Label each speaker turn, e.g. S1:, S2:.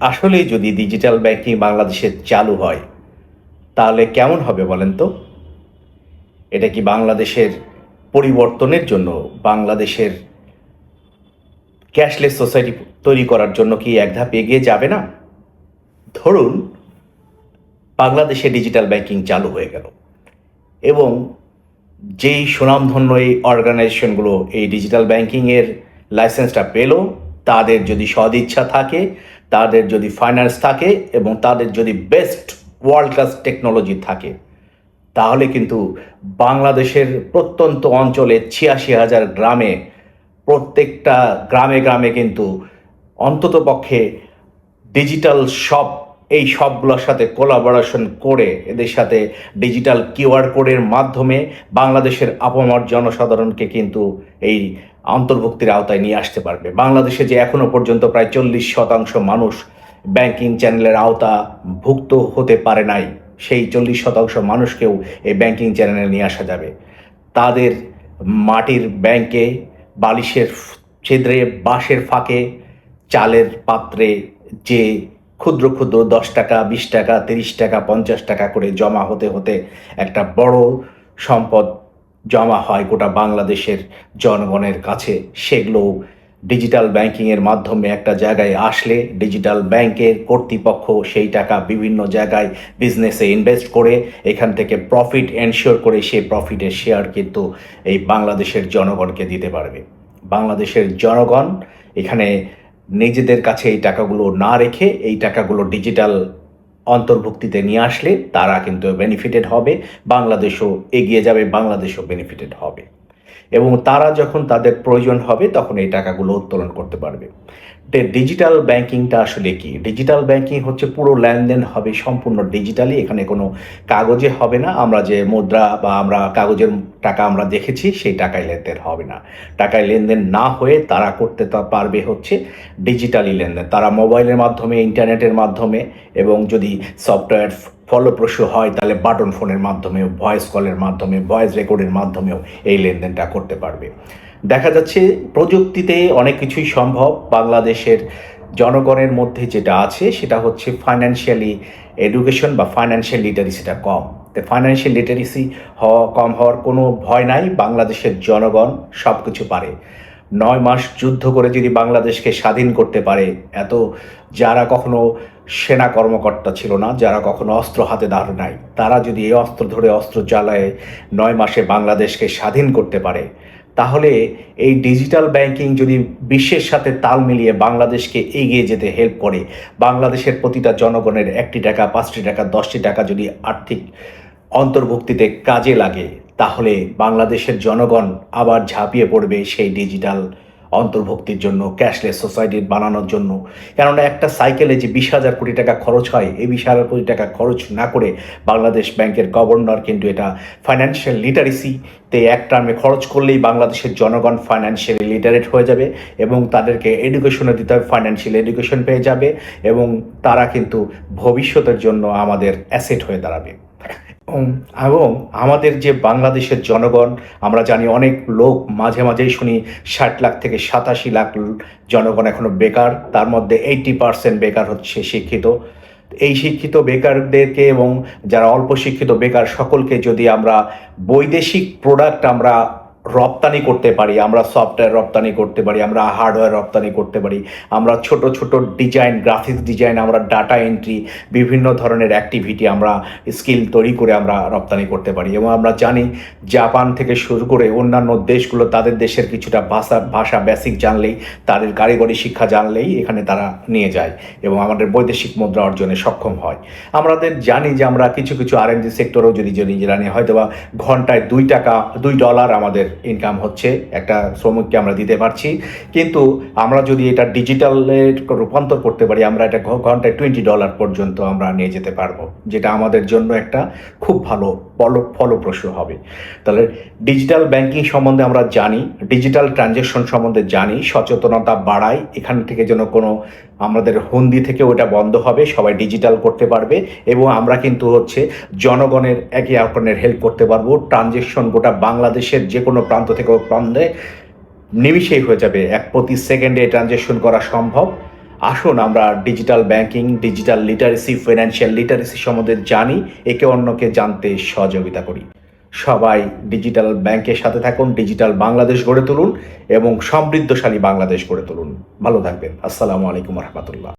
S1: আসলেই যদি digital banking বাংলাদেশে চালু হয় তাহলে কেমন হবে বলেন তো? এটা কি বাংলাদেশের পরিবর্তনের জন্য, বাংলাদেশের ক্যাশলেস সোসাইটি তৈরি করার জন্য কি এক ধাপ এগিয়ে যাবে না? ধরুন বাংলাদেশে ডিজিটাল ব্যাংকিং চালু হয়ে গেল এবং যেই সুনামধন্য এই অর্গানাইজেশনগুলো এই ডিজিটাল ব্যাংকিংয়ের লাইসেন্সটা পেল, তাদের যদি সদিচ্ছা থাকে, তাদের যদি ফাইন্যান্স থাকে এবং তাদের যদি বেস্ট ওয়ার্ল্ড ক্লাস টেকনোলজি থাকে, তাহলে কিন্তু বাংলাদেশের প্রত্যন্ত অঞ্চলে ৮৬,০০০ গ্রামে, প্রত্যেকটা গ্রামে গ্রামে কিন্তু অন্ততপক্ষে ডিজিটাল শপ, এই শপগুলোর সাথে কোলাবোরেশন করে এদের সাথে ডিজিটাল কিউআর কোডের মাধ্যমে বাংলাদেশের আপামর জনসাধারণকে কিন্তু এই অন্তর্ভুক্তির আওতায় নিয়ে আসতে পারবে। বাংলাদেশে যে এখনও পর্যন্ত প্রায় ৪০% মানুষ ব্যাংকিং চ্যানেলের আওতাভুক্ত হতে পারে নাই, সেই ৪০% মানুষকেও এই ব্যাংকিং চ্যানেলে নিয়ে আসা যাবে। তাদের মাটির ব্যাংকে, বালিশের ছিদ্রে, বাঁশের ফাঁকে, চালের পাত্রে যে ক্ষুদ্র ক্ষুদ্র ১০ টাকা, ২০ টাকা, ৩০ টাকা, ৫০ টাকা করে জমা হতে হতে একটা বড় সম্পদ জমা হয় গোটা বাংলাদেশের জনগণের কাছে, সেগুলো ডিজিটাল ব্যাংকিংয়ের মাধ্যমে একটা জায়গায় আসলে ডিজিটাল ব্যাংকের কর্তৃপক্ষ সেই টাকা বিভিন্ন জায়গায় বিজনেসে ইনভেস্ট করে এখান থেকে প্রফিট এনশিওর করে সেই প্রফিটের শেয়ার কিন্তু এই বাংলাদেশের জনগণকে দিতে পারবে। বাংলাদেশের জনগণ এখানে নিজেদের কাছে এই টাকাগুলো না রেখে এই টাকাগুলো ডিজিটাল অন্তর্ভুক্তিতে নিয়ে আসলে তারা কিন্তু বেনিফিটেড হবে, বাংলাদেশও এগিয়ে যাবে, বাংলাদেশও বেনিফিটেড হবে এবং তারা যখন তাদের প্রয়োজন হবে তখন এই টাকাগুলো উত্তোলন করতে পারবে। ডিজিটাল ব্যাংকিংটা আসলে কি? ডিজিটাল ব্যাংকিং হচ্ছে পুরো লেনদেন হবে সম্পূর্ণ ডিজিটালি, এখানে কোনো কাগজে হবে না। আমরা যে মুদ্রা বা আমরা কাগজের টাকা আমরা দেখেছি সেই টাকায় লেনদেন হবে না। টাকায় লেনদেন না হয়ে তারা করতে পারবে হচ্ছে ডিজিটালি লেনদেন। তারা মোবাইলের মাধ্যমে, ইন্টারনেটের মাধ্যমে এবং যদি সফটওয়্যার ফলপ্রসূ হয় তাহলে বাটন ফোনের মাধ্যমে, ভয়েস কলের মাধ্যমে, ভয়েস রেকর্ডের মাধ্যমেও এই লেনদেনটা করতে পারবে। দেখা যাচ্ছে প্রযুক্তিতে অনেক কিছুই সম্ভব। বাংলাদেশের জনগণের মধ্যে যেটা আছে সেটা হচ্ছে ফাইন্যান্সিয়ালি এডুকেশন বা ফাইন্যান্সিয়াল লিটারেসিটা কম। তো ফাইন্যান্সিয়াল লিটারেসি কম হওয়ার কোনো ভয় নাই। বাংলাদেশের জনগণ সব কিছু পারে। ৯ মাস যুদ্ধ করে যদি বাংলাদেশকে স্বাধীন করতে পারে, এত যারা কখনো সেনা কর্মকর্তা ছিল না, যারা কখনো অস্ত্র হাতে ধরে নাই, তারা যদি এই অস্ত্র ধরে অস্ত্র চালায় ৯ মাসে বাংলাদেশকে স্বাধীন করতে পারে, তাহলে এই ডিজিটাল ব্যাংকিং যদি বিশ্বের সাথে তাল মিলিয়ে বাংলাদেশকে এগিয়ে যেতে হেল্প করে, বাংলাদেশের প্রতিটা জনগণের ১টি টাকা, ৫টি টাকা, ১০টি টাকা যদি আর্থিক অন্তর্ভুক্তিতে কাজে লাগে, তাহলে বাংলাদেশের জনগণ আবার ঝাঁপিয়ে পড়বে সেই ডিজিটাল অন্তর্ভুক্তির জন্য, ক্যাশলেস সোসাইটি বানানোর জন্য। কেননা একটা সাইকেলে যে ২০,০০০ কোটি টাকা খরচ হয়, এই ২০,০০০ কোটি টাকা খরচ না করে বাংলাদেশ ব্যাংকের গভর্নর কিন্তু এটা ফাইন্যান্সিয়াল লিটারেসিতে এক টার্মে খরচ করলেই বাংলাদেশের জনগণ ফাইন্যান্সিয়ালি লিটারেট হয়ে যাবে এবং তাদেরকে এডুকেশনে দিতে হবে, ফাইন্যান্সিয়াল এডুকেশন পেয়ে যাবে এবং তারা কিন্তু ভবিষ্যতের জন্য আমাদের অ্যাসেট হয়ে দাঁড়াবে। এবং আমাদের যে বাংলাদেশের জনগণ, আমরা জানি অনেক লোক, মাঝে মাঝেই শুনি ৬০ লাখ থেকে ৮৭ লাখ জনগণ এখনো বেকার, তার মধ্যে 80% বেকার হচ্ছে শিক্ষিত। এই শিক্ষিত বেকারদেরকে এবং যারা অল্প শিক্ষিত বেকার সকলকে যদি আমরা বৈদেশিক প্রোডাক্ট আমরা রপ্তানি করতে পারি, আমরা সফটওয়্যার রপ্তানি করতে পারি, আমরা হার্ডওয়্যার রপ্তানি করতে পারি, আমরা ছোট ছোট ডিজাইন, গ্রাফিক্স ডিজাইন, আমরা ডাটা এন্ট্রি, বিভিন্ন ধরনের অ্যাক্টিভিটি আমরা স্কিল তৈরি করে আমরা রপ্তানি করতে পারি। এবং আমরা জানি জাপান থেকে শুরু করে অন্যান্য দেশগুলো তাদের দেশের কিছুটা ভাষা বেসিক জানলেই, তাদের কারিগরি শিক্ষা জানলেই এখানে তারা নিয়ে যায় এবং আমাদের বৈদেশিক মুদ্রা অর্জনে সক্ষম হয়। আমাদের জানি যে আমরা কিছু কিছু R&D সেক্টরেও যদি জানি হয়তো বা ঘন্টায় $2 আমাদের ইনকাম হচ্ছে, একটা শ্রমিককে আমরা দিতে পারছি। কিন্তু আমরা যদি এটা ডিজিটালে রূপান্তর করতে পারি, আমরা এটা ঘন্টায় $20 পর্যন্ত আমরা নিয়ে যেতে পারবো, যেটা আমাদের জন্য একটা খুব ভালো ফলপ্রসূ হবে। তাহলে ডিজিটাল ব্যাংকিং সম্বন্ধে আমরা জানি, ডিজিটাল ট্রানজ্যাকশন সম্বন্ধে জানি, সচেতনতা বাড়াই, এখান থেকে যেন কোনো আমাদের হুন্দি থেকে ওটা বন্ধ হবে, সবাই ডিজিটাল করতে পারবে এবং আমরা কিন্তু হচ্ছে জনগণের একে অপরের হেল্প করতে পারবো। ট্রানজ্যাকশন গোটা বাংলাদেশের যে কোনো প্রান্ত থেকে প্রান্তে নিমিষেই হয়ে যাবে, প্রতি সেকেন্ডে ট্রানজ্যাকশন করা সম্ভব। আসুন আমরা digital banking, digital literacy, financial literacy সম্বন্ধে জানি, একে অন্যকে জানতে সহযোগিতা করি। সবাই ডিজিটাল ব্যাংকের সাথে থাকুন, ডিজিটাল বাংলাদেশ গড়ে তুলুন এবং সমৃদ্ধশালী বাংলাদেশ গড়ে তুলুন। ভালো থাকবেন। আসসালামু আলাইকুম রহমতুল্লাহ।